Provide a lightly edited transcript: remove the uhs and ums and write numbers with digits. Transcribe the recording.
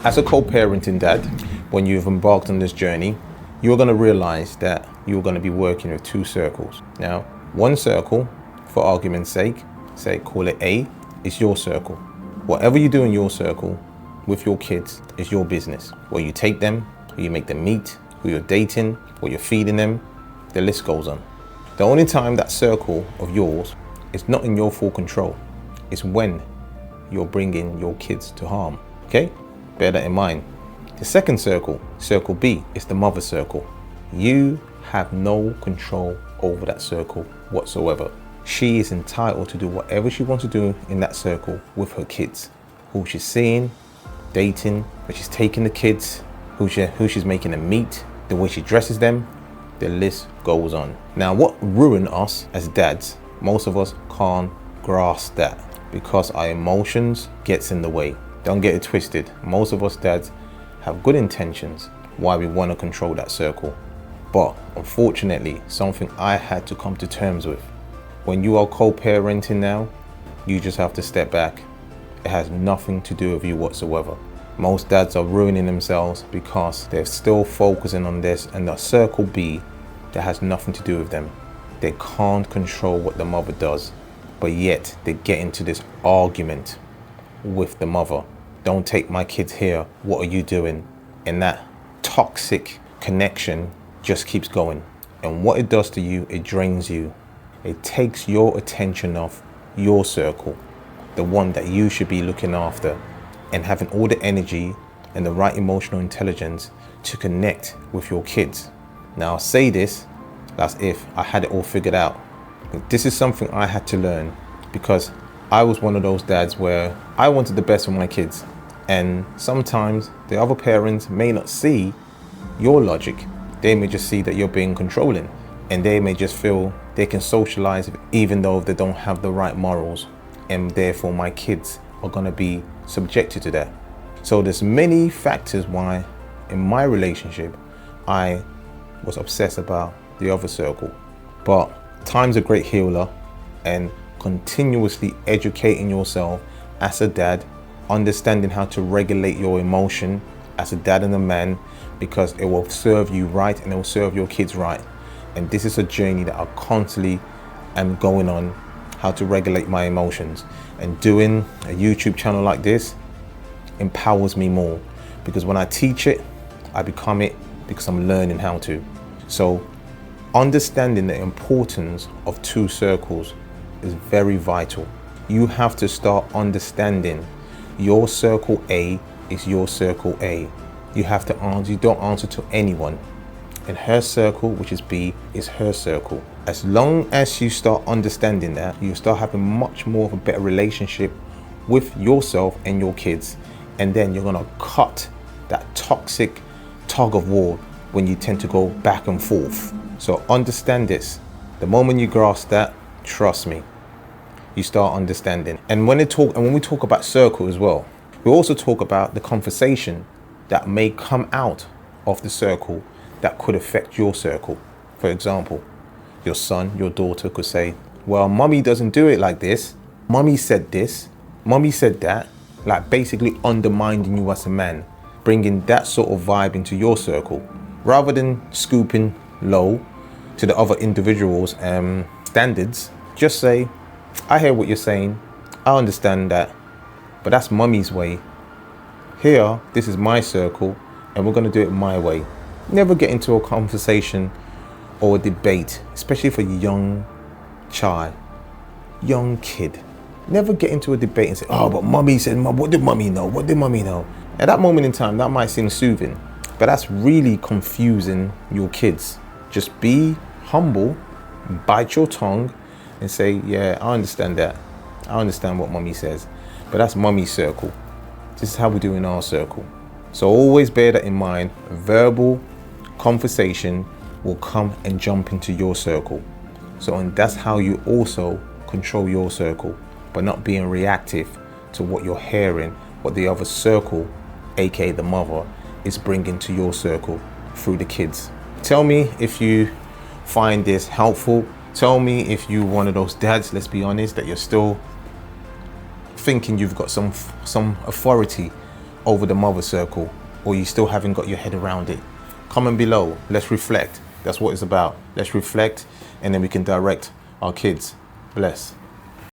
As a co-parenting dad, when you've embarked on this journey, you're going to realize that you're going to be working with two circles. Now, one circle, for argument's sake, say call it A, is your circle. Whatever you do in your circle with your kids is your business. Where you take them, who you make them meet, who you're dating, what you're feeding them, the list goes on. The only time that circle of yours is not in your full control is when you're bringing your kids to harm, okay? Bear that in mind. The second circle, circle B, is the mother circle. You have no control over that circle whatsoever. She is entitled to do whatever she wants to do in that circle with her kids. Who she's seeing, dating, where she's taking the kids, who she's making them meet, the way she dresses them, the list goes on. Now, what ruins us as dads, most of us can't grasp that because our emotions gets in the way. Don't get it twisted. Most of us dads have good intentions why we want to control that circle. But unfortunately, something I had to come to terms with. When you are co-parenting now, you just have to step back. It has nothing to do with you whatsoever. Most dads are ruining themselves because they're still focusing on this and the circle B that has nothing to do with them. They can't control what the mother does, but yet they get into this argument with the mother. Don't take my kids here, what are you doing? And that toxic connection just keeps going. And what it does to you, it drains you. It takes your attention off your circle, the one that you should be looking after and having all the energy and the right emotional intelligence to connect with your kids. Now, I say this as if I had it all figured out. This is something I had to learn because I was one of those dads where I wanted the best for my kids. And sometimes the other parents may not see your logic. They may just see that you're being controlling and they may just feel they can socialize even though they don't have the right morals. And therefore my kids are gonna be subjected to that. So there's many factors why in my relationship, I was obsessed about the other circle. But time's a great healer and continuously educating yourself as a dad, understanding how to regulate your emotion as a dad and a man, because it will serve you right and it will serve your kids right. And this is a journey that I constantly am going on, how to regulate my emotions. And doing a YouTube channel like this empowers me more because when I teach it, I become it because I'm learning how to. So understanding the importance of two circles is very vital. You have to start understanding your circle A is your circle A. You have to answer, you don't answer to anyone. And her circle, which is B, is her circle. As long as you start understanding that, you start having much more of a better relationship with yourself and your kids. And then you're gonna cut that toxic tug of war when you tend to go back and forth. So understand this. The moment you grasp that, trust me, you start understanding. And when we talk about circle as well, we also talk about the conversation that may come out of the circle that could affect your circle. For example, your son, your daughter could say, well, mommy doesn't do it like this. Mommy said this, mommy said that, like basically undermining you as a man, bringing that sort of vibe into your circle, rather than scooping low to the other individuals' standards. Just say, I hear what you're saying, I understand that, but that's mommy's way. Here, this is my circle, and we're gonna do it my way. Never get into a conversation or a debate, especially for a young child, young kid. Never get into a debate and say, oh, but mommy said, what did mommy know? What did mommy know? At that moment in time, that might seem soothing, but that's really confusing your kids. Just be humble, bite your tongue, and say, yeah, I understand that. I understand what mommy says, but that's mommy's circle. This is how we do in our circle. So always bear that in mind. Verbal conversation will come and jump into your circle. So, and that's how you also control your circle, but not being reactive to what you're hearing, what the other circle, aka the mother, is bringing to your circle through the kids. Tell me if you find this helpful. Tell me if you're one of those dads, let's be honest, that you're still thinking you've got some authority over the mother circle, or you still haven't got your head around it? Comment below. Let's reflect. That's what it's about. Let's reflect, and then we can direct our kids. Bless.